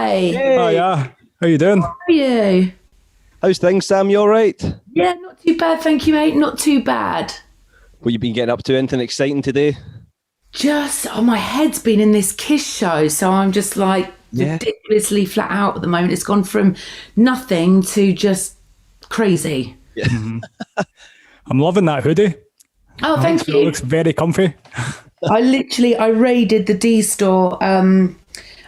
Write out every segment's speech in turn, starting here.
Hey. Oh yeah, how you doing? How are you? How's things, Sam? You all right? Yeah, not too bad, thank you, mate. Not too bad. What you been getting up to? Anything exciting today? My head's been in this Kiss show, so I'm just like ridiculously flat out at the moment. It's gone from nothing to just crazy. Yeah. I'm loving that hoodie. Oh, thank you. It looks very comfy. I raided the D store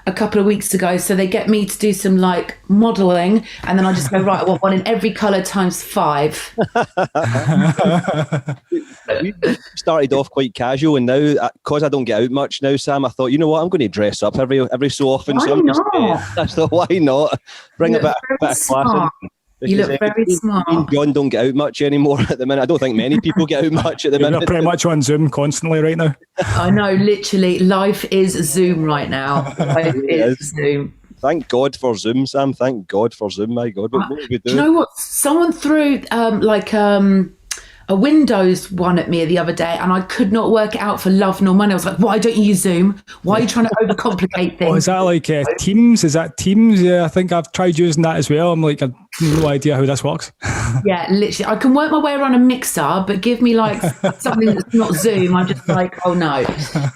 a couple of weeks ago, so they get me to do some like modelling, and then I just go, right, I want one in every colour times 5. We started off quite casual, and now, because I don't get out much now, Sam, I thought, you know what, I'm going to dress up every so often. Why not? I thought, why not? Bring a bit of class in. You look very smart. Me and John don't get out much anymore at the minute. I don't think many people get out much at the minute. You're pretty much on Zoom constantly right now. I know, literally, life is Zoom right now. Life is Zoom. Thank God for Zoom, Sam. Thank God for Zoom. My God, what do we do? Do you know what? Someone threw a Windows one at me the other day, and I could not work it out for love nor money. I was like, why don't you use Zoom? Why are you trying to overcomplicate things? Oh, is that like Teams? Is that Teams? Yeah, I think I've tried using that as well. I'm like, I've no idea how this works. Yeah, literally. I can work my way around a mixer, but give me like something that's not Zoom. I'm just like, oh no.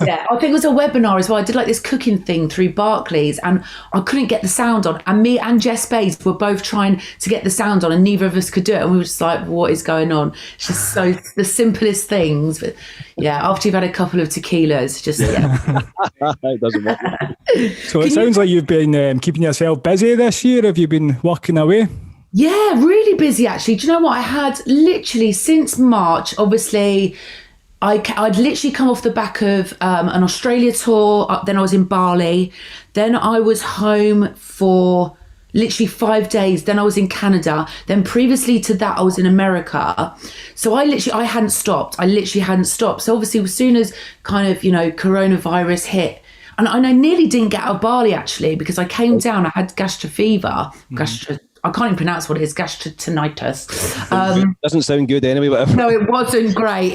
Yeah, I think it was a webinar as well. I did like this cooking thing through Barclays, and I couldn't get the sound on. And me and Jess Bays were both trying to get the sound on, and neither of us could do it. And we were just like, what is going on? It's just so the simplest things. But yeah, after you've had a couple of tequilas, just It doesn't work. So it sounds like you've been keeping yourself busy this year. Have you been working away? Yeah, really busy actually. Do you know what? I had literally since March, obviously, I'd literally come off the back of an Australia tour. Then I was in Bali. Then I was home for literally 5 days. Then I was in Canada. Then previously to that, I was in America. So I hadn't stopped. I literally hadn't stopped. So obviously as soon as kind of, coronavirus hit, and I nearly didn't get out of Bali actually, because I came down, I had gastro fever, I can't even pronounce what it is, gastroenteritis. Doesn't sound good anyway. Whatever. No, it wasn't great.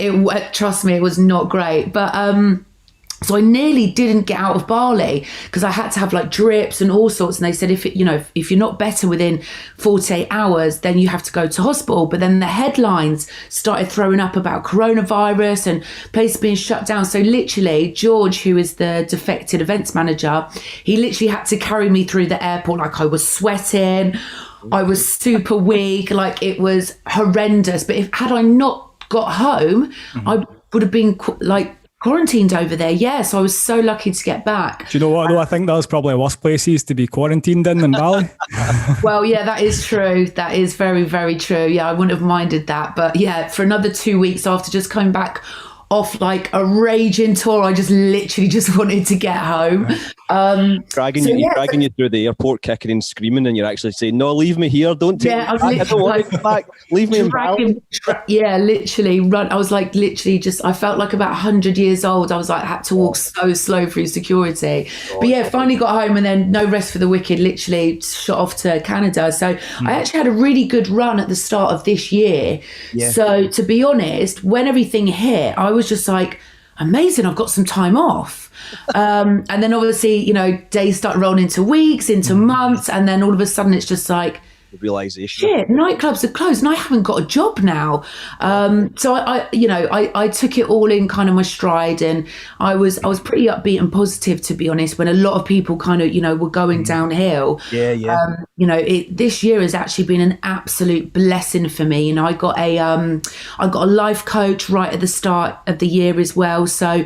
Trust me, it was not great. But so I nearly didn't get out of Bali because I had to have like drips and all sorts. And they said, if you're not better within 48 hours, then you have to go to hospital. But then the headlines started throwing up about coronavirus and places being shut down. So literally, George, who is the Defected events manager, he literally had to carry me through the airport. Like I was sweating. I was super weak. Like it was horrendous. But had I not got home, I would have been quarantined over there. Yeah, so I was so lucky to get back. Do you know what, though? I think there's probably worse places to be quarantined in than Bali. Well, yeah, that is true. That is very, very true. Yeah, I wouldn't have minded that. But yeah, for another 2 weeks after just coming back off like a raging tour, I just literally just wanted to get home. Dragging you through the airport, kicking and screaming, and you're actually saying, "No, leave me here. Don't take me back. I don't want to go back. Leave me in Bali." Yeah, literally run. I was like, literally I felt like about 100 years old. I was like, had to walk so slow through security. But yeah, finally got home, and then no rest for the wicked. Literally shot off to Canada. So I actually had a really good run at the start of this year. Yeah. So to be honest, when everything hit, I was just like, amazing, I've got some time off. And then obviously, days start rolling into weeks, into months, and then all of a sudden it's just like, the realization, shit, nightclubs are closed and I haven't got a job now. So I took it all in kind of my stride, and I was pretty upbeat and positive, to be honest, when a lot of people kind of, were going downhill. Yeah. This year has actually been an absolute blessing for me. I got a life coach right at the start of the year as well. So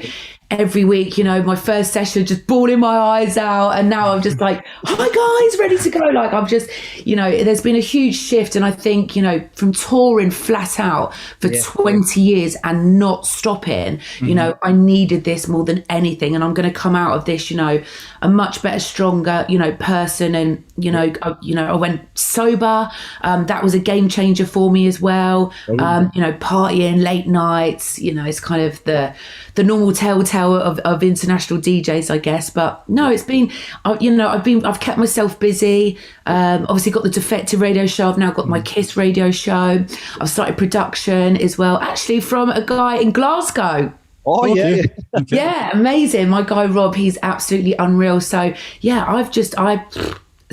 every week, my first session, just bawling my eyes out, and now I'm just like, hi guys, ready to go. Like I've just, there's been a huge shift, and I think, from touring flat out for 20 years and not stopping, I needed this more than anything, and I'm going to come out of this, a much better, stronger, person, and I went sober. That was a game changer for me as well. Partying late nights, it's kind of the normal telltale of international DJs, I guess. But no, it's been, I've kept myself busy. Obviously got the Defected radio show. I've now got my Kiss radio show. I've started production as well, actually from a guy in Glasgow. Oh, yeah. Okay. Yeah, amazing. My guy Rob, he's absolutely unreal. So yeah,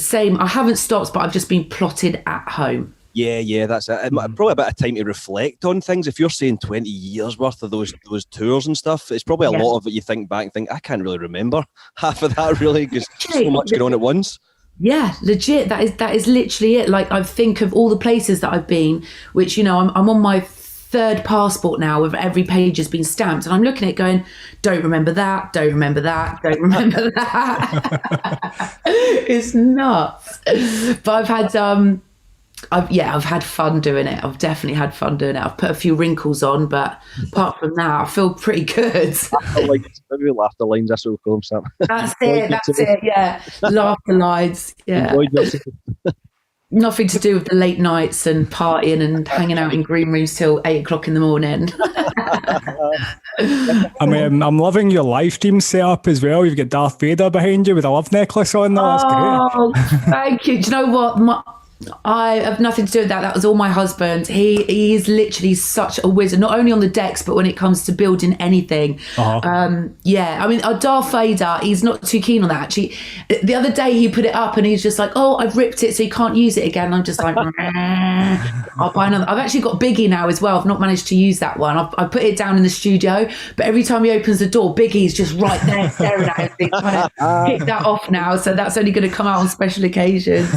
same. I haven't stopped, but I've just been plotted at home. Yeah, that's it. Probably a bit of time to reflect on things. If you're saying 20 years worth of those tours and stuff, it's probably a lot of it you think back and think, I can't really remember half of that really, because so much going on at once. Yeah, legit. That is literally it. Like, I think of all the places that I've been, which, you know, I'm on my 3rd passport now, with every page has been stamped, and I'm looking at it going, don't remember that, don't remember that, don't remember that. It's nuts. But I've had fun doing it. I've definitely had fun doing it. I've put a few wrinkles on, but apart from that, I feel pretty good. I like maybe laughter lines. That's what we call them, Sam. That's it. Yeah, laughter lines. Yeah. Nothing to do with the late nights and partying and hanging out in green rooms till 8 o'clock in the morning. I mean, I'm loving your live stream setup as well. You've got Darth Vader behind you with a love necklace on there. That's great. Oh, thank you. Do you know what? I have nothing to do with that. That was all my husband. He is literally such a wizard, not only on the decks, but when it comes to building anything. Yeah, I mean, Darth Vader, he's not too keen on that. Actually, the other day he put it up and he's just like, oh, I've ripped it, so you can't use it again. And I'm just like, I'll buy another. I've actually got Biggie now as well. I've not managed to use that one. I put it down in the studio, but every time he opens the door, Biggie's just right there staring at him. Trying to pick that off now, so that's only going to come out on special occasions.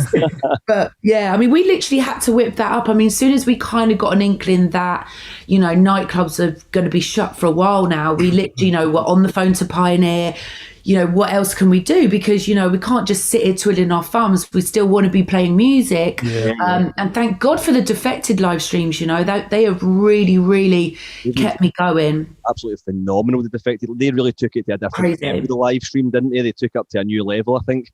But yeah, I mean, we literally had to whip that up. I mean, as soon as we kind of got an inkling that, you know, nightclubs are going to be shut for a while now, we literally, you know, were on the phone to Pioneer. You know, what else can we do? Because, you know, we can't just sit here twiddling our thumbs. We still want to be playing music. And thank God for the Defected live streams, you know, they have really, really kept me going. Absolutely phenomenal, the Defected. They really took it to a different level with the live stream, didn't they? They took up to a new level, I think.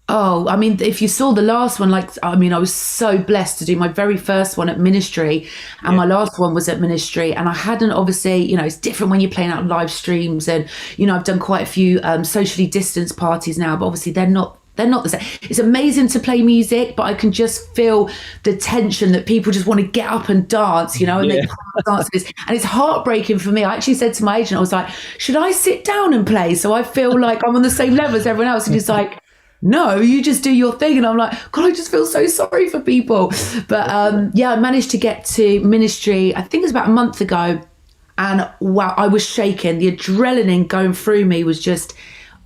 Oh, I mean, if you saw the last one, like, I mean, I was so blessed to do my very first one at Ministry, and my last one was at Ministry, and I hadn't, obviously, you know, it's different when you're playing out live streams, and, you know, I've done quite a few socially distanced parties now, but obviously they're not the same. It's amazing to play music, but I can just feel the tension that people just want to get up and dance, you know, and they can't dance to this. And it's heartbreaking for me. I actually said to my agent, I was like, should I sit down and play so I feel like I'm on the same level as everyone else? And he's like, no, you just do your thing. And I'm like, God, I just feel so sorry for people. But yeah, I managed to get to Ministry, I think it was about a month ago. And wow, I was shaking. The adrenaline going through me was just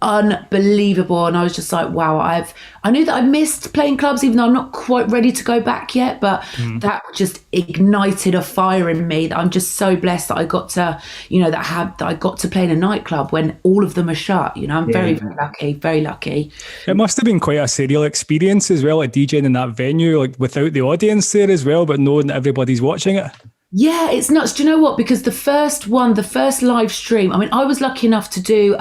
unbelievable. And I was just like, wow, I knew that I missed playing clubs, even though I'm not quite ready to go back yet, but that just ignited a fire in me that I'm just so blessed that I got to, you know, that I got to play in a nightclub when all of them are shut. You know, I'm very, very lucky, very lucky. It must have been quite a surreal experience as well, like DJing in that venue, like without the audience there as well, but knowing that everybody's watching it. Yeah, it's nuts. Do you know what? Because the first live stream, I mean, I was lucky enough to do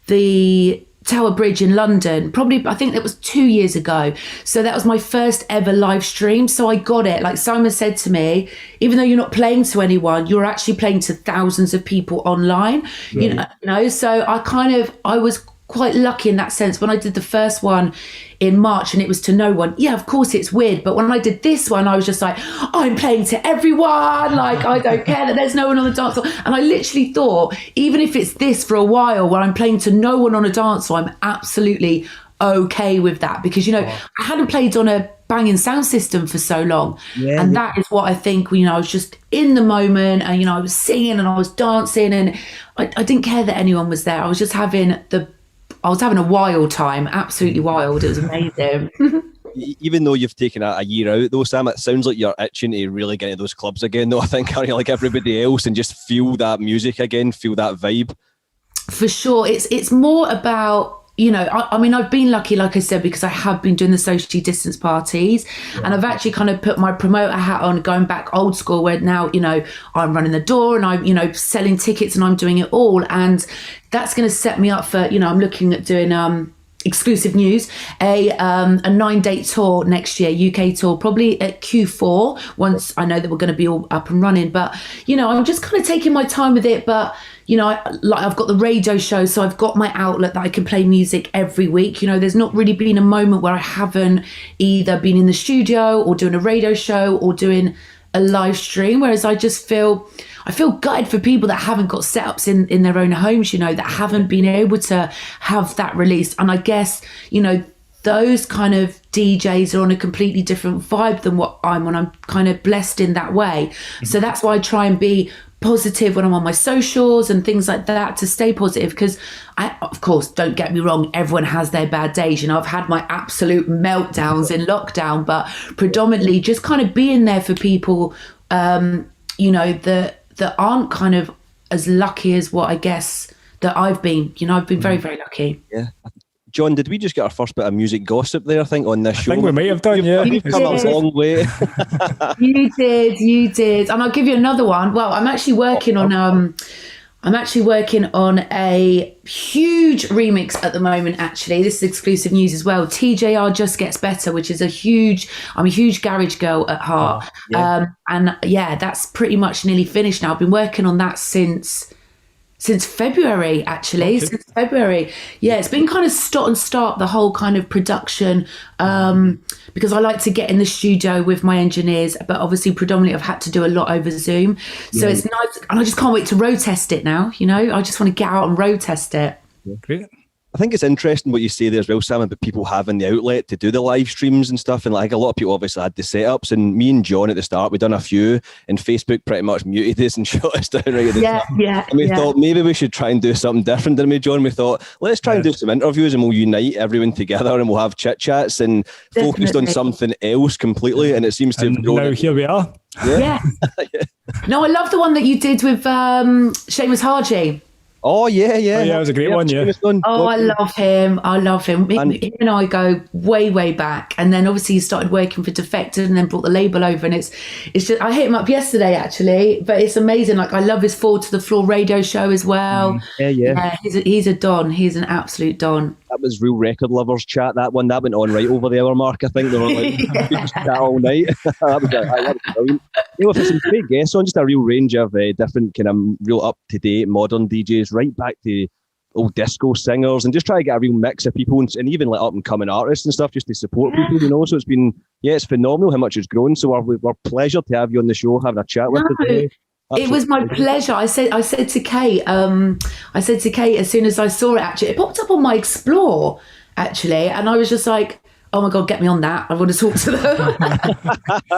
the Tower Bridge in London, probably, I think that was 2 years ago. So that was my first ever live stream. So I got it. Like Simon said to me, even though you're not playing to anyone, you're actually playing to thousands of people online, you know, so I was quite lucky in that sense. When I did the first one in March and it was to no one, yeah, of course it's weird, but when I did this one, I was just like, I'm playing to everyone, like I don't care that there's no one on the dance floor. And I literally thought, even if it's this for a while where I'm playing to no one on a dance floor, I'm absolutely okay with that, because, you know, I hadn't played on a banging sound system for so long, and that is what I think, you know, I was just in the moment, and, you know, I was singing and I was dancing, and I didn't care that anyone was there. I was just having a wild time, absolutely wild. It was amazing. Even though you've taken a year out, though, Sam, it sounds like you're itching to really get into those clubs again, though, I think, aren't you, like everybody else, and just feel that music again, feel that vibe? For sure. It's more about, you know, I mean, I've been lucky, like I said, because I have been doing the socially distanced parties, and I've actually kind of put my promoter hat on, going back old school, where now, you know, I'm running the door and I'm, you know, selling tickets and I'm doing it all. And that's going to set me up for, you know, I'm looking at doing exclusive news, a 9-date tour next year, UK tour, probably at Q4, once I know that we're going to be all up and running. But, you know, I'm just kind of taking my time with it. But, you know, I've got the radio show, so I've got my outlet that I can play music every week. You know, there's not really been a moment where I haven't either been in the studio or doing a radio show or doing a live stream, whereas I feel gutted for people that haven't got setups in their own homes, you know, that haven't been able to have that released. And I guess, you know, those kind of DJs are on a completely different vibe than what I'm on. I'm kind of blessed in that way. So that's why I try and be positive when I'm on my socials and things like that, to stay positive, because of course, don't get me wrong, everyone has their bad days. You know, I've had my absolute meltdowns in lockdown, but predominantly just kind of being there for people, you know, that aren't kind of as lucky as what I guess that I've been. You know, I've been very, very lucky. Yeah. John, did we just get our first bit of music gossip there, I think, on this show? I think we might have done, yeah. You've come a long way. You did. And I'll give you another one. Well, I'm actually working on a huge remix at the moment, actually. This is exclusive news as well. TJR Just Gets Better, which is I'm a huge garage girl at heart. And yeah, that's pretty much nearly finished now. I've been working on that since February, actually. Okay. Since February. Yeah, it's been kind of stop and start, the whole kind of production, because I like to get in the studio with my engineers, but obviously predominantly I've had to do a lot over Zoom. So it's nice, and I just can't wait to road test it now, you know? I just want to get out and road test it. Great. I think it's interesting what you say there as well, Sam, about people having the outlet to do the live streams and stuff. And like a lot of people obviously had the setups, and me and John at the start, we'd done a few, and Facebook pretty much muted us and shut us down right at the start. And we thought maybe we should try and do something different, didn't we, John? We thought, let's try and do some interviews and we'll unite everyone together and we'll have chit chats and focused on something else completely. And it seems to have grown. Now here we are. Yeah. No, I love the one that you did with Seamus Haji. Oh, yeah. Oh, yeah, it was a great one, yeah. Oh, I love him. Him and I go way, way back. And then obviously he started working for Defected and then brought the label over. And it's just, I hit him up yesterday, actually. But it's amazing. Like, I love his Fall to the Floor radio show as well. Yeah, he's a don. He's an absolute don. That was Real Record Lovers chat, that one. That went on right over the hour mark, I think. They were like, we just chat all night. that was brilliant. You know, for some great guests on, just a real range of different kind of real up-to-date modern DJs, right back to old disco singers, and just try to get a real mix of people, and even like up-and-coming artists and stuff, just to support people, you know. So it's been, it's phenomenal how much it's grown. So we're pleasure to have you on the show, having a chat with today. Absolutely. It was my pleasure. I said to Kate, as soon as I saw it, actually, it popped up on my Explore, actually, and I was just like, oh my God, get me on that. I want to talk to them.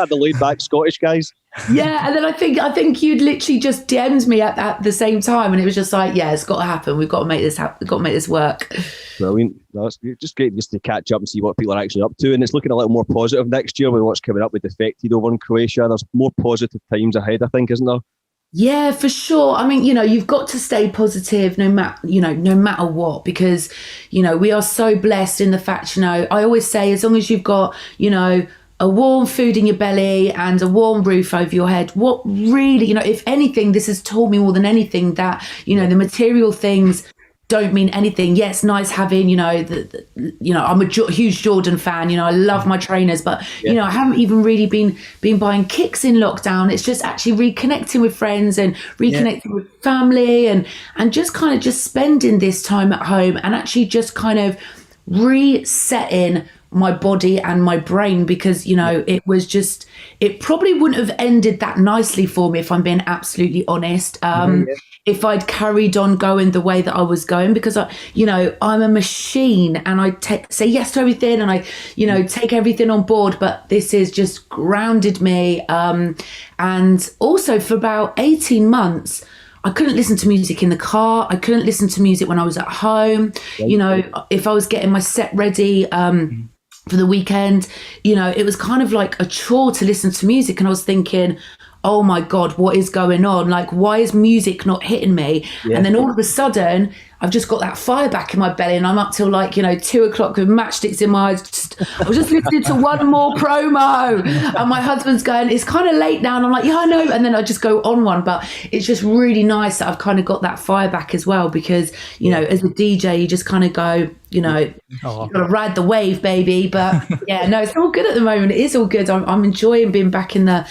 The laid back Scottish guys. Yeah, and then I think you'd literally just DM'd me at the same time, and it was just like, yeah, it's got to happen. We've got to make this happen. We've got to make this work. Brilliant. That's just great just to catch up and see what people are actually up to. And it's looking a little more positive next year with what's coming up with Defected over in Croatia. There's more positive times ahead, I think, isn't there? Yeah, for sure. I mean, you know, you've got to stay positive no matter what, because, you know, we are so blessed in the fact, you know, I always say, as long as you've got, you know, a warm food in your belly and a warm roof over your head, what really, you know, if anything, this has taught me more than anything that, you know, the material things don't mean anything. Yeah, it's nice having, you know, I'm a huge Jordan fan. You know, I love my trainers, but you know, I haven't even really been buying kicks in lockdown. It's just actually reconnecting with friends and reconnecting with family, and just kind of just spending this time at home and actually just kind of resetting my body and my brain, because, you know, it probably wouldn't have ended that nicely for me, if I'm being absolutely honest. If I'd carried on going the way that I was going, because I'm a machine, and I say yes to everything, and I, you know, take everything on board, but this has just grounded me. And also for about 18 months, I couldn't listen to music in the car. I couldn't listen to music when I was at home. You know, if I was getting my set ready, for the weekend, you know, it was kind of like a chore to listen to music. And I was thinking, oh my God, what is going on? Like, why is music not hitting me? And then all of a sudden, I've just got that fire back in my belly, and I'm up till 2:00 with matchsticks in my eyes. I was just listening to one more promo, and my husband's going, it's kind of late now. And I'm like, yeah, I know. And then I just go on one. But it's just really nice that I've kind of got that fire back as well, because, you know, as a DJ, you just kind of go, you know, you got to ride the wave, baby. But yeah, no, it's all good at the moment. It is all good. I'm enjoying being back in the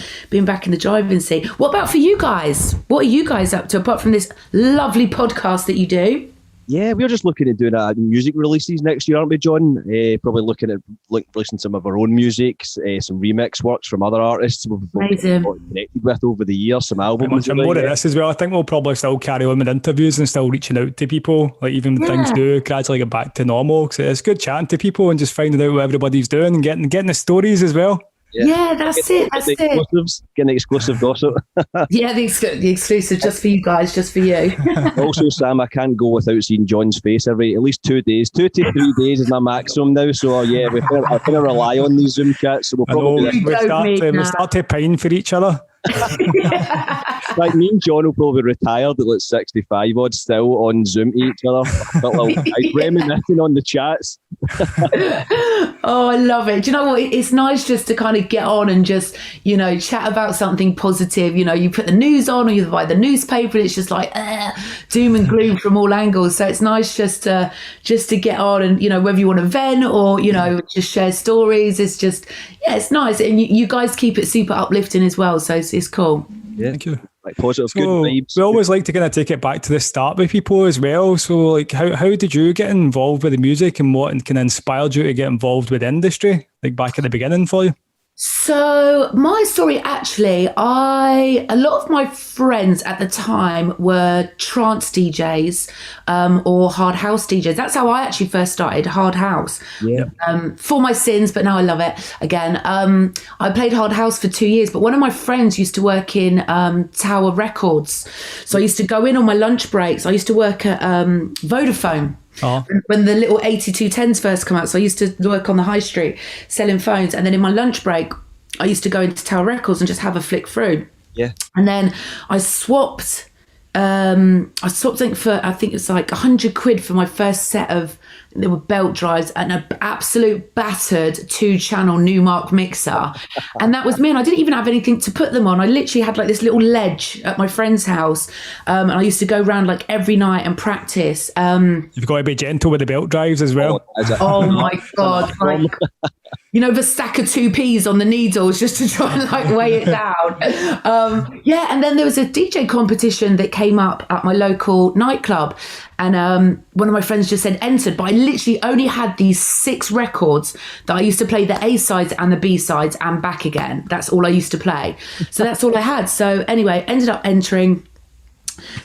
driving seat. What about for you guys? What are you guys up to, apart from this lovely podcast that you do? Yeah, we're just looking at doing music releases next year, aren't we, John? Probably looking at releasing some of our own music, some remix works from other artists we've Amazing. got connected with over the years, some albums. And more of this as well. I think we'll probably still carry on with interviews and still reaching out to people, like even when things do gradually get back to normal. Because it's good chatting to people and just finding out what everybody's doing and getting the stories as well. Yeah, that's it. Getting the exclusive gossip. Yeah, the exclusive just for you guys, just for you. Also, Sam, I can't go without seeing John's face at least 2 days. 2 to 3 days is my maximum now. So yeah, I kind of rely on these Zoom chats. So we'll probably we start to pine for each other. Like me and John will probably retired at like 65 odd still on Zoom to each other. But like reminiscing on the chats. Oh, I love it. Do you know what? It's nice just to kind of get on and just, chat about something positive. You put the news on or you buy the newspaper and it's just like doom and gloom from all angles. So it's nice just to get on and, whether you want to vent or, just share stories. It's just, it's nice. And you guys keep it super uplifting as well. So it's cool. Yeah. Thank you. Like positive, good vibes. We always like to kind of take it back to the start with people as well. So like how did you get involved with the music and what kind of inspired you to get involved with the industry, like back at the beginning for you? So my story, actually, a lot of my friends at the time were trance DJs or hard house DJs. That's how I actually first started, hard house. Yeah. For my sins, but now I love it again. I played hard house for 2 years, but one of my friends used to work in Tower Records. So I used to go in on my lunch breaks. I used to work at Vodafone. Oh. When the little 8210s first come out. So I used to work on the high street selling phones. And then in my lunch break, I used to go into Tower Records and just have a flick through. Yeah. And then I swapped something for, I think it's like £100 for my first set of, there were belt drives and an absolute battered 2-channel Newmark mixer. And that was me. And I didn't even have anything to put them on. I literally had like this little ledge at my friend's house. And I used to go around like every night and practice. You've got to be gentle with the belt drives as well. Oh my God. Like, the stack of 2p's on the needles just to try and like weigh it down. And then there was a DJ competition that came up at my local nightclub. And one of my friends just said entered, but I literally only had these 6 records that I used to play the A-sides and the B-sides and back again. That's all I used to play. So that's all I had. So anyway, ended up entering.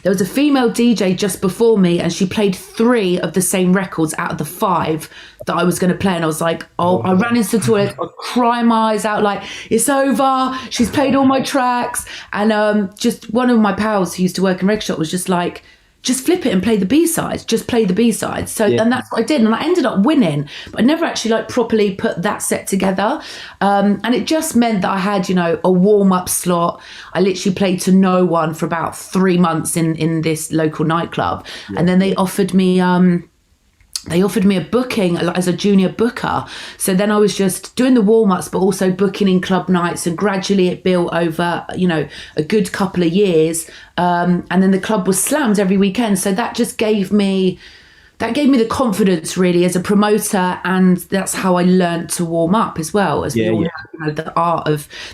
There was a female DJ just before me and she played 3 of the same records out of the 5 that I was going to play. And I was like, I ran into the toilet, I was crying my eyes out like, it's over. She's played all my tracks. And just one of my pals who used to work in record shop was just like, just flip it and play the B-sides, just play the B-sides. So, and that's what I did. And I ended up winning, but I never actually like properly put that set together. And it just meant that I had, a warm-up slot. I literally played to no one for about 3 months in this local nightclub. Yeah. And then they offered me a booking as a junior booker. So then I was just doing the warm-ups, but also booking in club nights, and gradually it built over, a good couple of years. And then the club was slammed every weekend. So that just gave me the confidence really as a promoter. And that's how I learned to warm up as well. As we all know,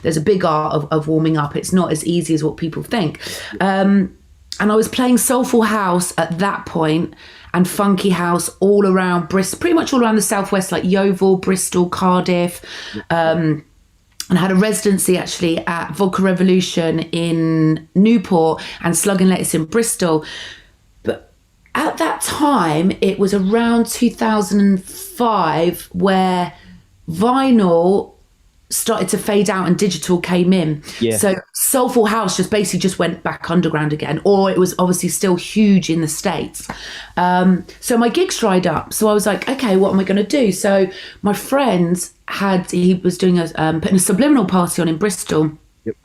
there's a big art of warming up. It's not as easy as what people think. And I was playing soulful house at that point and funky house all around Bristol, pretty much all around the southwest, like Yeovil, Bristol, Cardiff, and had a residency actually at Vodka Revolution in Newport and Slug and Lettuce in Bristol. But at that time, it was around 2005 where vinyl started to fade out and digital came in. Yeah. So soulful house just went back underground again, or it was obviously still huge in the States. So my gigs dried up. So I was like, okay, what am I going to do? So my friend he was doing putting a subliminal party on in Bristol. Yep.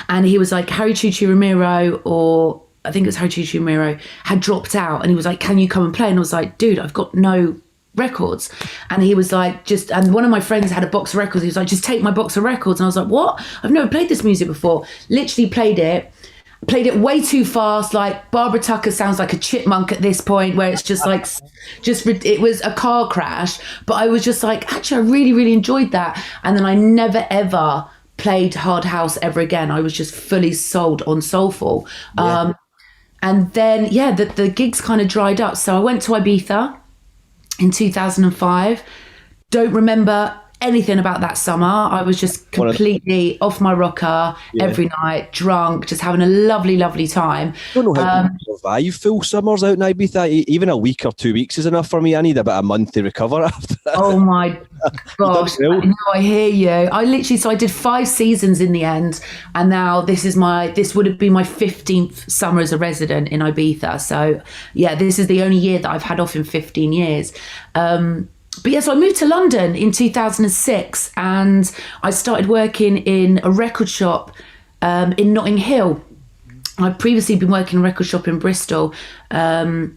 And he was like, Harry Choo Choo Ramiro, or I think it was Harry Choo Choo Ramiro, had dropped out. And he was like, can you come and play? And I was like, dude, I've got no records. And he was like, and one of my friends had a box of records. He was like, just take my box of records. And I was like, what? I've never played this music before. Literally played it way too fast. Like Barbara Tucker sounds like a chipmunk at this point, where it's just like, it was a car crash. But I was just like, actually, I really, really enjoyed that. And then I never, ever played hard house ever again. I was just fully sold on soulful. And then, the gigs kind of dried up. So I went to Ibiza in 2005. Don't remember anything about that summer. I was just completely off my rocker every night, drunk, just having a lovely, lovely time. I don't know how people survive full summers out in Ibiza. Even a week or 2 weeks is enough for me. I need about a month to recover after that. Oh my gosh, I hear you. I did 5 seasons in the end, and now this would have been my 15th summer as a resident in Ibiza. So yeah, this is the only year that I've had off in 15 years. But yes, I moved to London in 2006 and I started working in a record shop in Notting Hill. I'd previously been working in a record shop in Bristol. Aaron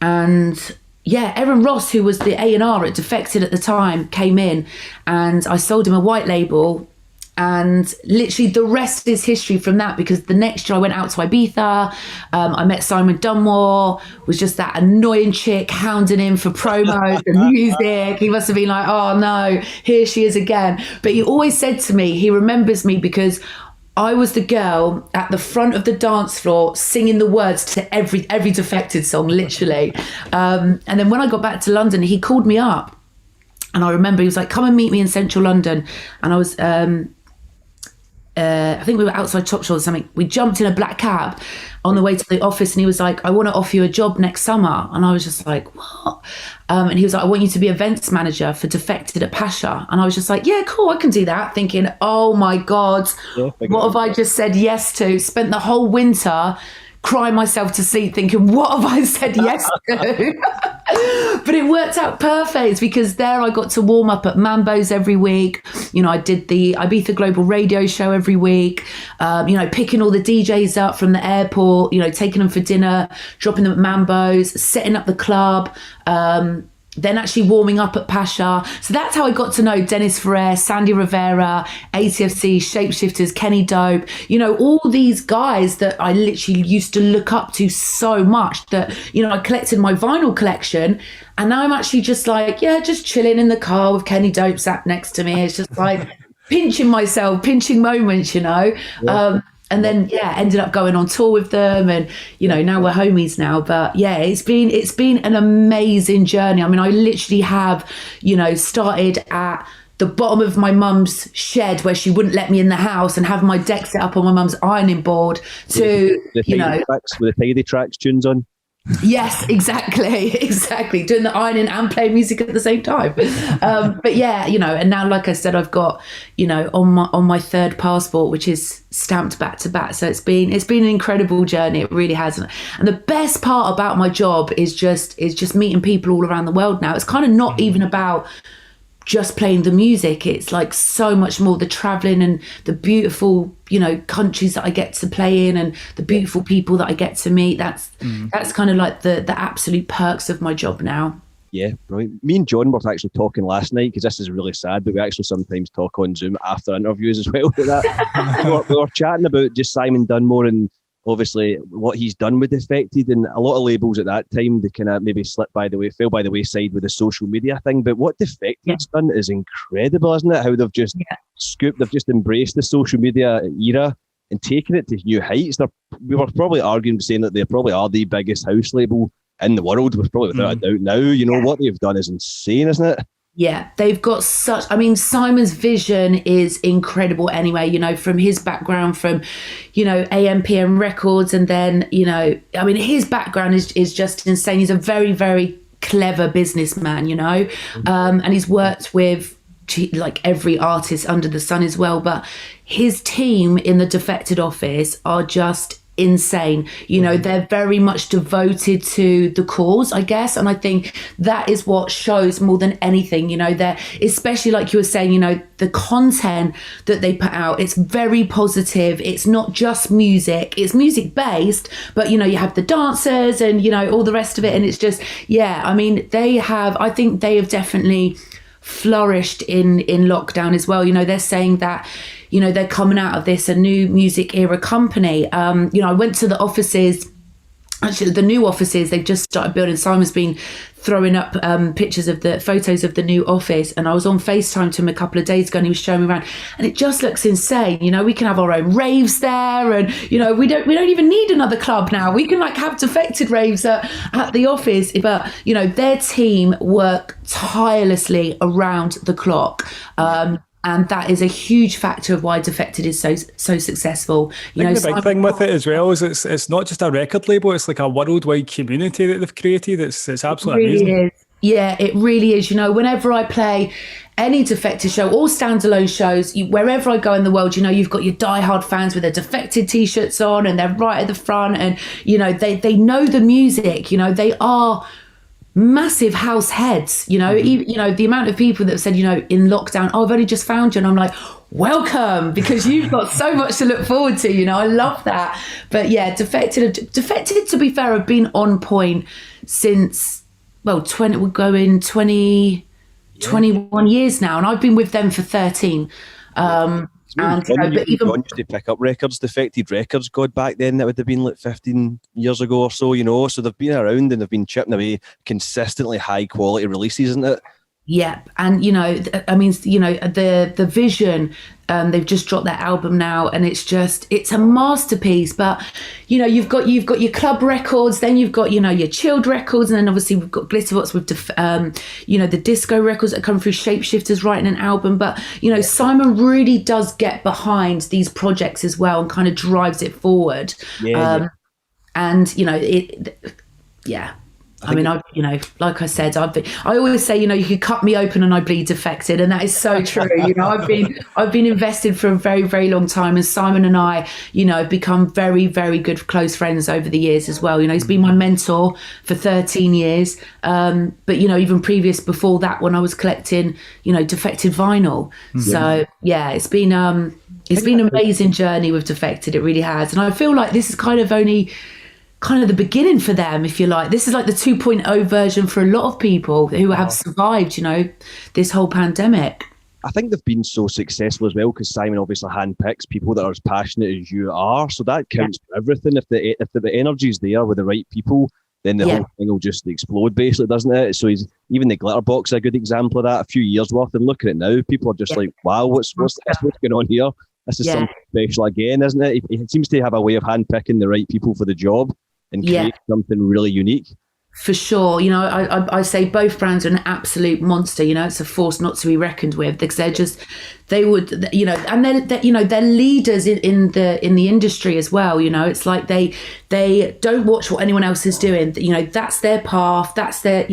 Ross, who was the A&R at Defected at the time, came in and I sold him a white label. And literally the rest is history from that, because the next year I went out to Ibiza. I met Simon Dunmore, was just that annoying chick hounding him for promos and music. He must have been like, oh no, here she is again. But he always said to me, he remembers me because I was the girl at the front of the dance floor singing the words to every Defected song, literally. And then when I got back to London, he called me up. And I remember he was like, come and meet me in central London. And I was... I think we were outside Topshop or something. We jumped in a black cab on the way to the office and he was like, I want to offer you a job next summer. And I was just like, what? And he was like, I want you to be events manager for Defected at Pasha. And I was just like, yeah, cool, I can do that. Thinking, oh my God, what have I just said yes to? Spent the whole winter crying myself to sleep thinking, what have I said yes to? But it worked out perfect because there I got to warm up at Mambo's every week. You know, I did the Ibiza Global Radio Show every week, picking all the DJs up from the airport, taking them for dinner, dropping them at Mambo's, setting up the club, then actually warming up at Pasha. So that's how I got to know Dennis Ferrer, Sandy Rivera, ATFC, Shapeshifters, Kenny Dope, all these guys that I literally used to look up to so much that, I collected my vinyl collection. And now I'm actually just like, just chilling in the car with Kenny Dope sat next to me. It's just like pinching myself, pinching moments, and then ended up going on tour with them, and now we're homies now. But it's been an amazing journey. I mean, I literally have started at the bottom of my mum's shed where she wouldn't let me in the house and have my deck set up on my mum's ironing board to with the tidy tracks tunes on. Yes, exactly. Doing the ironing and playing music at the same time. But and now, like I said, I've got, on my third passport, which is stamped back to back. So it's been an incredible journey. It really has. And the best part about my job is just meeting people all around the world now. It's kind of not even about just playing the music. It's like so much more, the traveling and the beautiful countries that I get to play in and the beautiful people that I get to meet. That's kind of like the absolute perks of my job now. Yeah, right. Me and John were actually talking last night, because this is really sad, but we actually sometimes talk on Zoom after interviews as well. we were chatting about just Simon Dunmore and obviously what he's done with Defected, and a lot of labels at that time, they kind of maybe fell by the wayside with the social media thing. But what Defected's done is incredible, isn't it? How they've just they've just embraced the social media era and taken it to new heights. We were probably arguing, saying that they probably are the biggest house label in the world, was probably without a doubt now. What they've done is insane, isn't it? Yeah, they've got Simon's vision is incredible anyway, from his background from, AMPM Records. And then, his background is just insane. He's a very, very clever businessman, and he's worked with like every artist under the sun as well. But his team in the Defected office are just insane. They're very much devoted to the cause, I guess, and I think that is what shows more than anything. They're, especially like you were saying, the content that they put out, it's very positive. It's not just music, it's music based, but you have the dancers and all the rest of it, and it's just I think they have definitely flourished in lockdown as well. They're saying that they're coming out of this a new music era company. I went to the offices actually the new offices they've just started building. Simon's been throwing up pictures of the photos of the new office, and I was on FaceTime to him a couple of days ago and he was showing me around, and it just looks insane. You know, we can have our own raves there, and you know, we don't even need another club now. We can like have Defected raves at the office. But you know, their team work tirelessly around the clock. And that is a huge factor of why Defected is so successful. You know, the big thing with it as well is it's not just a record label; it's like a worldwide community that they've created. It's absolutely amazing. Is. Yeah, it really is. You know, whenever I play any Defected show or standalone shows, wherever I go in the world, you know, you've got your diehard fans with their Defected t-shirts on, and they're right at the front, and you know, they know the music. You know, they are massive house heads, you know. You know, the amount of people that have said, you know, in lockdown, oh, I've only just found you, and I'm like, welcome, because you've got so much to look forward to, you know. I love that. But yeah, Defected to be fair, have been on point since, well, 21 years now, and I've been with them for 13. And but even used to pick up records, Defected records. God, back then that would have been like 15 years ago or so, you know. So they've been around and they've been chipping away consistently high quality releases, isn't it? Yeah, and you know, I mean, you know, the vision. They've just dropped their album now, and it's a masterpiece. But you know, you've got your club records, then you've got, you know, your chilled records, and then obviously we've got Glitterbox with you know, the disco records that come through Shapeshifters writing an album. But you know, Simon really does get behind these projects as well and kind of drives it forward. And you know, I mean, you know, like I said, I always say, you know, you could cut me open and I bleed Defected, and that is so true. You know, I've been invested for a very, very long time, and Simon and I, you know, have become very, very good close friends over the years as well. You know, he's been my mentor for 13 years, but you know, even before that, when I was collecting, you know, Defected vinyl. So yeah, it's been an amazing journey with Defected. It really has, and I feel like this is kind of the beginning for them, if you like. This is like the 2.0 version for a lot of people who have survived, you know, this whole pandemic. I think they've been so successful as well because Simon obviously handpicks people that are as passionate as you are, so that counts for everything. If the energy's there with the right people, then the whole thing will just explode, basically, doesn't it? So even the Glitterbox is a good example of that. A few years worth, and look at it now, people are just like, wow, what's going on here? This is something special again, isn't it? He seems to have a way of handpicking the right people for the job and create something really unique. For sure. You know, I say both brands are an absolute monster. You know, it's a force not to be reckoned with, because they would, you know, and they're you know, they're leaders in the industry as well. You know, it's like they don't watch what anyone else is doing. You know, that's their path, that's their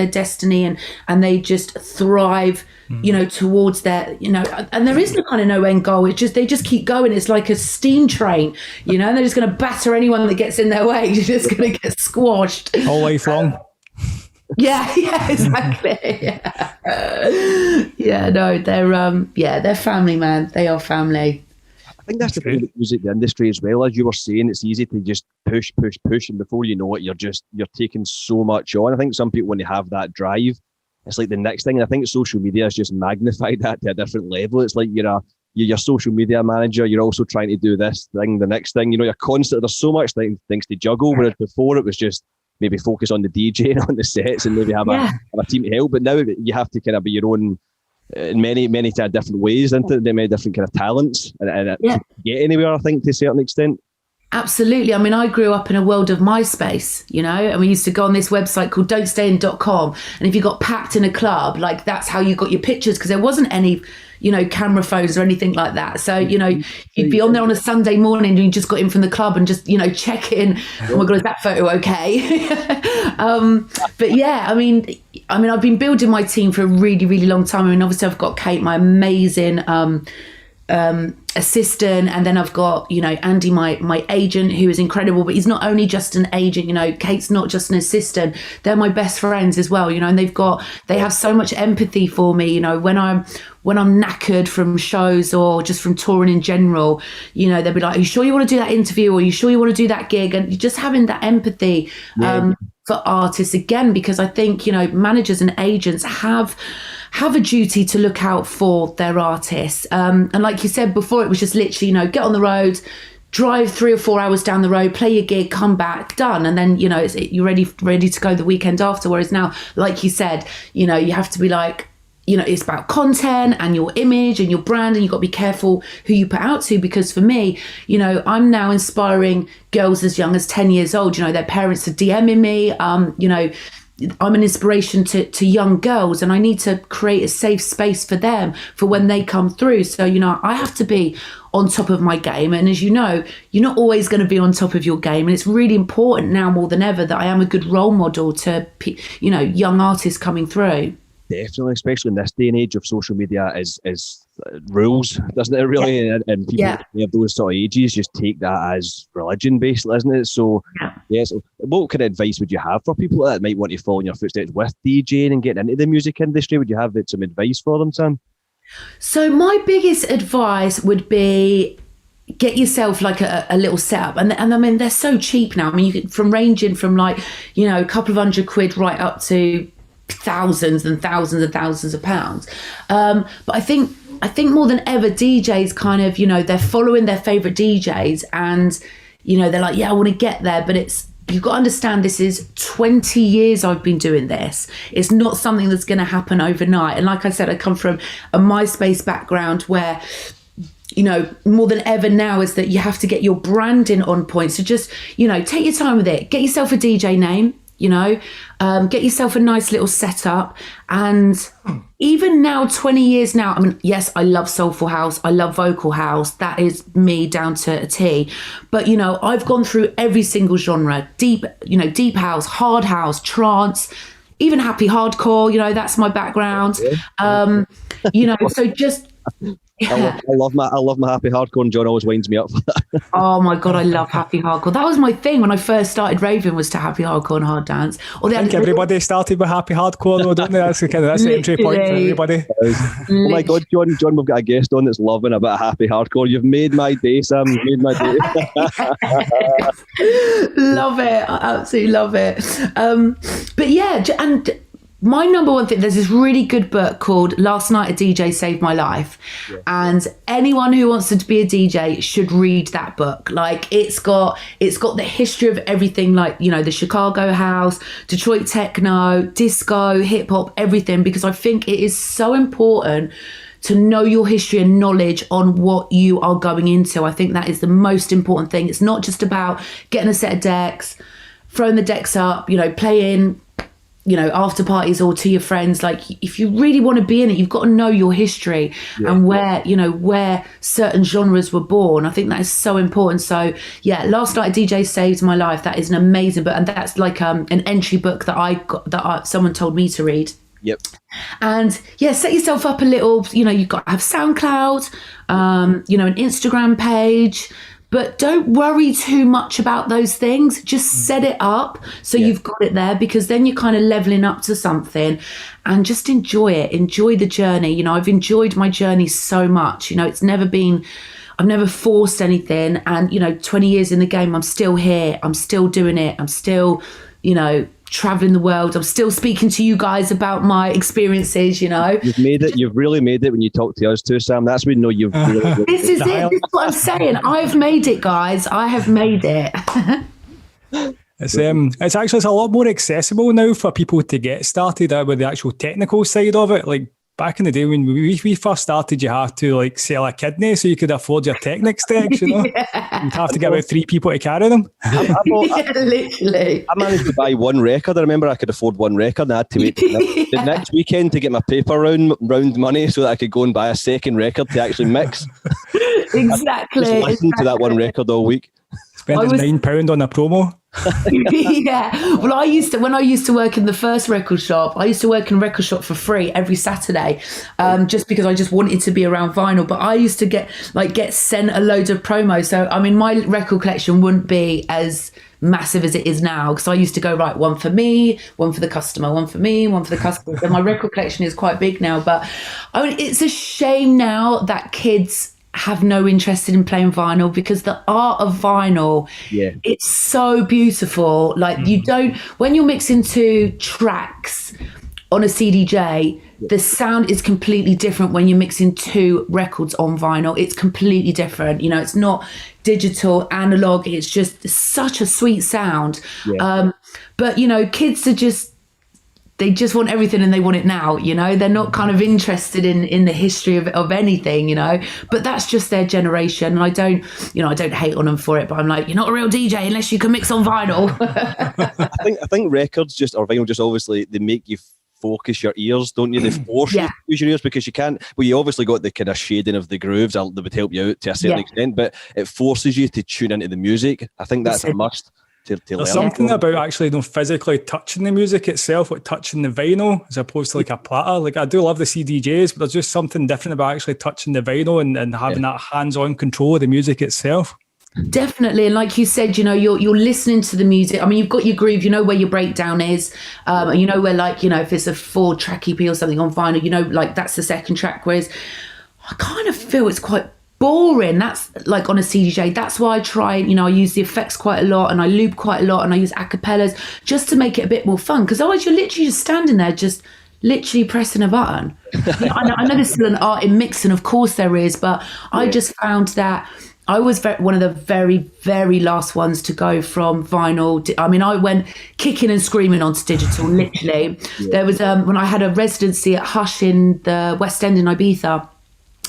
destiny, and they just thrive, you know, towards their, you know, and there is no end goal. It's just, they just keep going. It's like a steam train, you know, and they're just going to batter anyone that gets in their way. You're just going to get squashed all life long. Yeah, exactly. No, they're family, man. They are family. I think that's the thing with music, the industry as well. As you were saying, it's easy to just push, and before you know it, you're taking so much on. I think some people, when they have that drive, it's like the next thing. And I think social media has just magnified that to a different level. It's like you're your social media manager. You're also trying to do this thing, the next thing. You know, you're constantly, there's so much things to juggle. Whereas before it was just maybe focus on the DJ and on the sets and maybe have a team to help. But now you have to kind of be your own in many different ways, and many different kind of talents, and to get anywhere, I think, to a certain extent. Absolutely. I mean, I grew up in a world of MySpace, you know, and we used to go on this website called don'tstayin.com. And if you got packed in a club, like, that's how you got your pictures, because there wasn't any, you know, camera phones or anything like that. So, you know, you'd be on there on a Sunday morning and you just got in from the club and just, you know, check in. Oh my God, is that photo okay? But yeah, I mean, I've been building my team for a really, really long time. I mean, obviously I've got Kate, my amazing assistant, and then I've got, you know, Andy, my agent, who is incredible. But he's not only just an agent, you know, Kate's not just an assistant, they're my best friends as well, you know, and they have so much empathy for me, you know, when I'm knackered from shows or just from touring in general, you know, they'll be like, are you sure you want to do that interview, or are you sure you want to do that gig? And just having that empathy for artists, again, because I think, you know, managers and agents have a duty to look out for their artists. And like you said before, it was just literally, you know, get on the road, drive 3 or 4 hours down the road, play your gig, come back, done. And then, you're ready to go the weekend after. Whereas now, like you said, you have to be like, it's about content and your image and your brand, and you've got to be careful who you put out to, because for me, I'm now inspiring girls as young as 10 years old. Their parents are DMing me. I'm an inspiration to young girls, and I need to create a safe space for them for when they come through. So, I have to be on top of my game. And as you know, you're not always going to be on top of your game. And it's really important now more than ever that I am a good role model to, young artists coming through. Definitely, especially in this day and age of social media, is rules, doesn't it? Really, and people of those sort of ages just take that as religion, basically, isn't it? So, yes. What kind of advice would you have for people that might want to follow in your footsteps with DJing and getting into the music industry? Would you have some advice for them, Sam? So, my biggest advice would be, get yourself like a little setup, and I mean, they're so cheap now. I mean, you get ranging from like a couple of £100 right up to thousands and thousands and thousands of pounds. But I think more than ever, DJs kind of, they're following their favorite DJs, and they're like, I want to get there. But you've got to understand, this is 20 years I've been doing this. It's not something that's going to happen overnight. And like I said, I come from a MySpace background where more than ever now is that you have to get your branding on point. So just take your time with it. Get yourself a DJ name. Get yourself a nice little setup. And even now, 20 years now, I mean, yes, I love soulful house, I love vocal house, that is me down to a T. But I've gone through every single genre: deep house, hard house, trance, even happy hardcore. That's my background. So just I love my happy hardcore, and John always winds me up for that. Oh my God, I love happy hardcore. That was my thing when I first started raving, was to happy hardcore and hard dance. I think everybody started with happy hardcore, though, don't they? That's the entry point for everybody. Oh my God, John, we've got a guest on that's loving a bit of happy hardcore. You've made my day, Sam. You've made my day. Love it. I absolutely love it. But yeah, and my number one thing, there's this really good book called Last Night a DJ Saved My Life. Yeah. And anyone who wants to be a DJ should read that book. Like, it's got the history of everything, like, the Chicago house, Detroit techno, disco, hip hop, everything, because I think it is so important to know your history and knowledge on what you are going into. I think that is the most important thing. It's not just about getting a set of decks, throwing the decks up, playing after parties or to your friends. Like, if you really want to be in it, you've got to know your history and where certain genres were born. I think that is so important. So yeah, Last Night a DJ Saved My Life. That is an amazing book, and that's like an entry book that I got, someone told me to read. Yep. And yeah, set yourself up a little. You've got to have SoundCloud, an Instagram page. But don't worry too much about those things. Just set it up so you've got it there, because then you're kind of leveling up to something, and just enjoy it. Enjoy the journey. I've enjoyed my journey so much. It's never been, I've never forced anything. And, 20 years in the game, I'm still here. I'm still doing it. I'm still, traveling the world. I'm still speaking to you guys about my experiences. You've made it. You've really made it when you talk to us too, Sam. That's when you know you've really This is it. This is what I'm saying. I've made it, guys. I have made it. It's a lot more accessible now for people to get started with the actual technical side of it. Like, back in the day when we first started, you had to sell a kidney so you could afford your Technics decks, You'd have to get about 3 people to carry them. Literally. I managed to buy one record. I remember I could afford one record, and I had to wait the next weekend to get my paper round money so that I could go and buy a second record to actually mix. Exactly. Just listened to that one record all week. Spending £9 on a promo. Yeah. Well, when I used to work in the first record shop, I used to work in a record shop for free every Saturday, just because I just wanted to be around vinyl. But I used to get sent a load of promos. So, I mean, my record collection wouldn't be as massive as it is now, because I used to go, right, one for me, one for the customer, one for me, one for the customer. So my record collection is quite big now. But I mean, it's a shame now that kids have no interest in playing vinyl, because the art of vinyl, it's so beautiful. Like, you don't, when you're mixing two tracks on a CDJ, the sound is completely different when you're mixing two records on vinyl. It's completely different. You know, it's not digital, analog. It's just such a sweet sound. Yeah. But, you know, kids are they just want everything and they want it now, you know. They're not kind of interested in the history of anything, you know. But that's just their generation. And I don't hate on them for it, but I'm like, you're not a real DJ unless you can mix on vinyl. I think records or vinyl just obviously, they make you focus your ears, don't you? They force you to use your ears because you can't. Well, you obviously got the kind of shading of the grooves that would help you out to a certain extent, but it forces you to tune into the music. I think that's a must. There's something about actually, you know, physically touching the music itself, like touching the vinyl as opposed to like a platter. Like, I do love the CDJs, but there's just something different about actually touching the vinyl and having that hands-on control of the music itself. Definitely. And like you said, you know, you're listening to the music. I mean, you've got your groove, you know where your breakdown is. You know where, like, you know, if it's a 4-track EP or something on vinyl, you know, like that's the second track. Whereas I kind of feel it's quite boring. That's like on a CDJ. That's why I try, you know, I use the effects quite a lot and I loop quite a lot and I use acapellas just to make it a bit more fun. Because otherwise you're literally just standing there, just literally pressing a button. You know, I know there's still an art in mixing, of course there is, but I just found that I was one of the very, very last ones to go from vinyl. I mean, I went kicking and screaming onto digital, literally. There was, when I had a residency at Hush in the West End in Ibiza,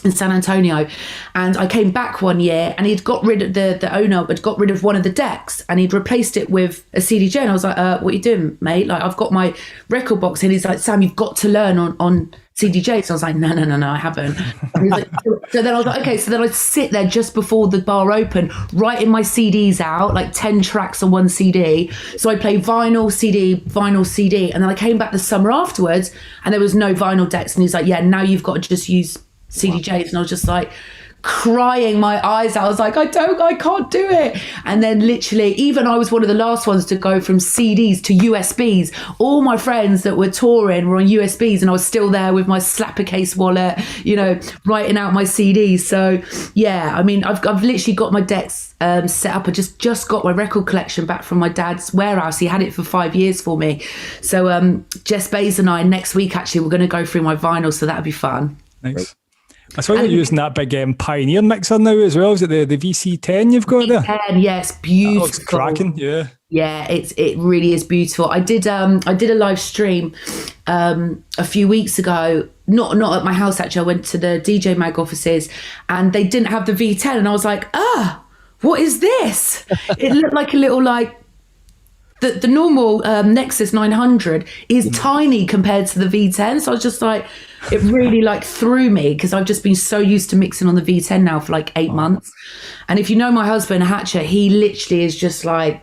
in San Antonio, and I came back one year and he'd got rid of the owner had got rid of one of the decks and he'd replaced it with a CDJ, and I was like, what are you doing, mate? Like, I've got my record box. And he's like, Sam, you've got to learn on CDJs. So I was like, no, I haven't. And he's like, so then I was like, okay. So then I'd sit there just before the bar opened, writing my CDs out, like 10 tracks on one CD. So I played vinyl, CD. And then I came back the summer afterwards and there was no vinyl decks. And he's like, yeah, now you've got to just use CDJs. And I was just like crying my eyes out. I was like, I can't do it. And then literally, even I was one of the last ones to go from CDs to USBs. All my friends that were touring were on USBs and I was still there with my slapper case wallet, you know, writing out my CDs. So yeah, I mean, I've literally got my decks set up. I just got my record collection back from my dad's warehouse. He had it for 5 years for me. So Jess Bays and I, next week actually, we're going to go through my vinyl, so that'd be fun. Nice. I saw you're using that big Pioneer mixer now as well. Is it the VC10 you've got there? VC10, yeah, it's beautiful. That looks cracking, yeah. Yeah, it really is beautiful. I did a live stream a few weeks ago, not at my house actually. I went to the DJ Mag offices and they didn't have the V10 and I was like, what is this? It looked like a little the normal Nexus 900 is tiny compared to the V10. So I was just like, it really threw me because I've just been so used to mixing on the V10 now for 8 months. And if you know my husband, Hatcher, he literally is just like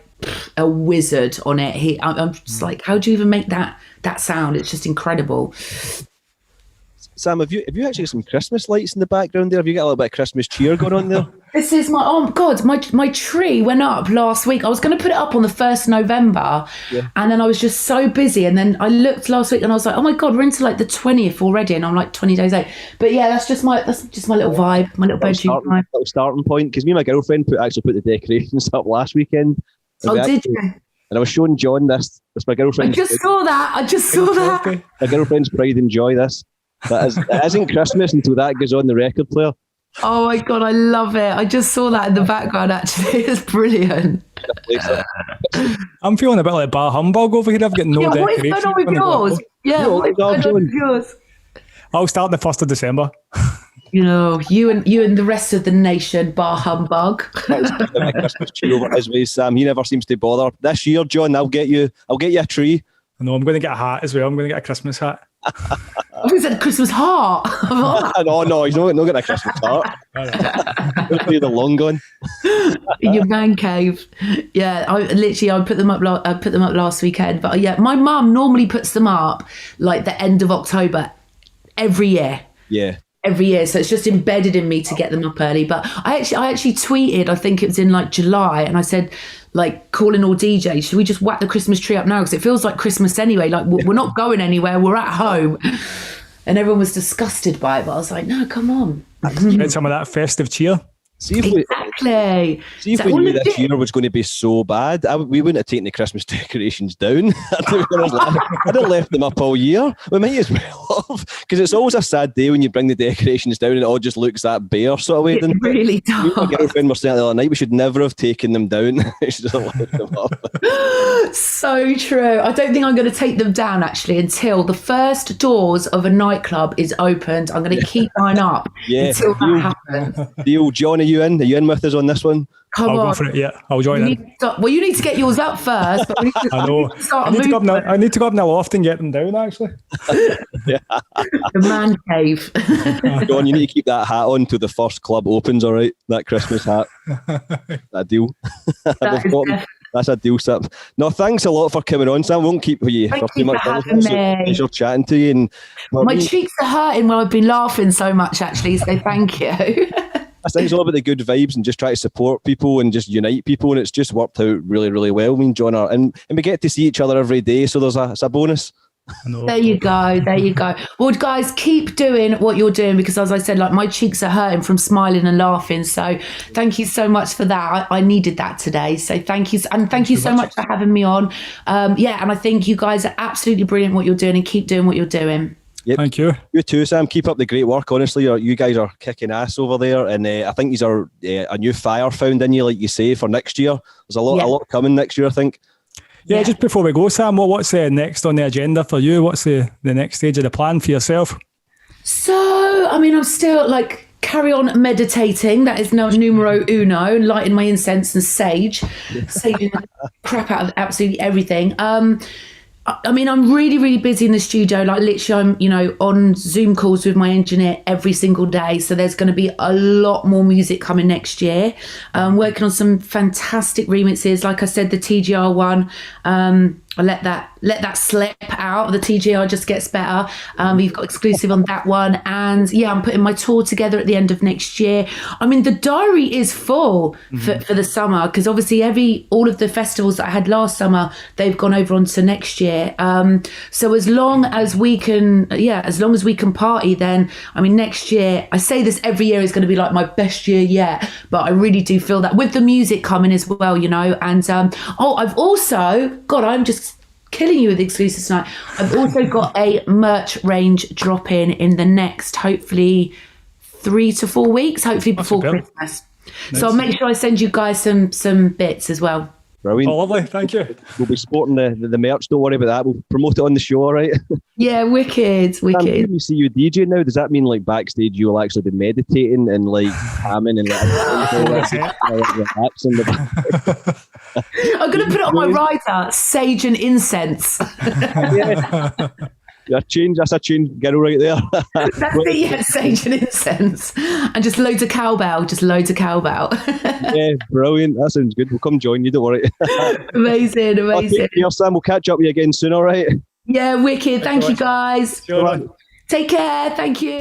a wizard on it. I'm just like, how do you even make that sound? It's just incredible. Sam, have you actually got some Christmas lights in the background there? Have you got a little bit of Christmas cheer going on there? This is my tree went up last week. I was going to put it up on the 1st November, and then I was just so busy. And then I looked last week, and I was like, "Oh my God, we're into the 20th already," and I'm 20 days late. But yeah, that's just my little vibe, my little bedroom vibe. Little starting point, because me and my girlfriend put the decorations up last weekend. Oh, did you? And I was showing John this. That's my girlfriend. I just saw that. My girlfriend's pride and joy. This. It isn't Christmas until that goes on the record player. Oh my God, I love it. I just saw that in the background, actually. It's brilliant. I'm feeling a bit like bar humbug over here. I've got no decorations. What is going on with yours? Yeah, what is going on with yours? I'll start the 1st of December. You know, you and the rest of the nation, bar humbug. Christmas tree over his way, Sam. He never seems to bother. This year, John, I'll get you a tree. I know, I'm going to get a hat as well. I'm going to get a Christmas hat. I said Christmas heart. No, he's not getting a Christmas heart. Hopefully the long gone. In your man cave. Yeah, I put them up last weekend. But yeah, my mum normally puts them up the end of October every year. Yeah. Every year, so it's just embedded in me to get them up early. But I actually tweeted, I think it was in July, and I said, calling all DJs, should we just whack the Christmas tree up now? Because it feels like Christmas anyway. We're not going anywhere. We're at home. And everyone was disgusted by it, but I was like, no, come on. Get some of that festive cheer. See if Exactly. we knew this year was going to be so bad, we wouldn't have taken the Christmas decorations down. I'd have left them up all year. We might as well have, because it's always a sad day when you bring the decorations down and it all just looks that bare sort of way. It really does. Me and my girlfriend were saying the other night, we should never have taken them down. We should have left them up. So true. I don't think I'm going to take them down actually until the first doors of a nightclub is opened. I'm going to keep mine up until that happens. Deal, John, are you in? Are you in with us on this one? Come I'll on. go for it, yeah. I'll join in. Well, you need to get yours up first. But we need to, I know. I need to go up in the loft and get them down, actually. The man cave. John, you need to keep that hat on till the first club opens, all right? That Christmas hat. That deal. That's a deal, Sip. No, thanks a lot for coming on, Sam. I won't keep you for too much. Pleasure chatting to you. And my cheeks are hurting while I've been laughing so much, actually, so thank you. I think it's all about the good vibes and just try to support people and just unite people, and it's just worked out really, really well. I mean, John, and we get to see each other every day, so it's a bonus. There you go. Well, guys, keep doing what you're doing, because as I said, like, my cheeks are hurting from smiling and laughing, so thank you so much for that. I needed that today, so thank you, and thank you so much for having me on. And I think you guys are absolutely brilliant what you're doing, and keep doing what you're doing. Yep. Thank you. You too, Sam. Keep up the great work. Honestly, you guys are kicking ass over there, and I think these are a new fire found in you, like you say, for next year. There's a lot coming next year, I think. Yeah, just before we go, Sam, what's next on the agenda for you? What's the next stage of the plan for yourself? So, I mean, I'm still carry on meditating. That is now numero uno. Lighting my incense and saging the crap out of absolutely everything. I mean, I'm really, really busy in the studio. Like, literally, I'm, on Zoom calls with my engineer every single day. So there's going to be a lot more music coming next year. Working on some fantastic remixes. Like I said, the TGR one, I let that slip out. The TGR just gets better. We've got exclusive on that one. And I'm putting my tour together at the end of next year. I mean, the diary is full for the summer, because obviously all of the festivals that I had last summer, they've gone over onto next year. So as long as we can party, then, I mean, next year, I say this every year, is going to be like my best year yet, but I really do feel that with the music coming as well, and I've also, I'm just killing you with exclusives tonight. I've also got a merch range dropping in the next, hopefully 3 to 4 weeks, hopefully before Christmas. Nice. So I'll make sure I send you guys some bits as well. Brilliant. Oh, lovely, thank you. We'll be sporting the merch, don't worry about that. We'll promote it on the show, all right? Yeah, wicked. When we see you DJ now, does that mean like backstage you'll actually be meditating and like hamming and relaxing the back? I'm going to put it on my rider, sage and incense. That's a change, girl, right there. That's it, yeah, sage and incense. And just loads of cowbell. Yeah, brilliant. That sounds good. We'll come join you, don't worry. Amazing. Take care, Sam. We'll catch up with you again soon, all right? Yeah, wicked. Thank you, guys. Sure. Take care. Thank you.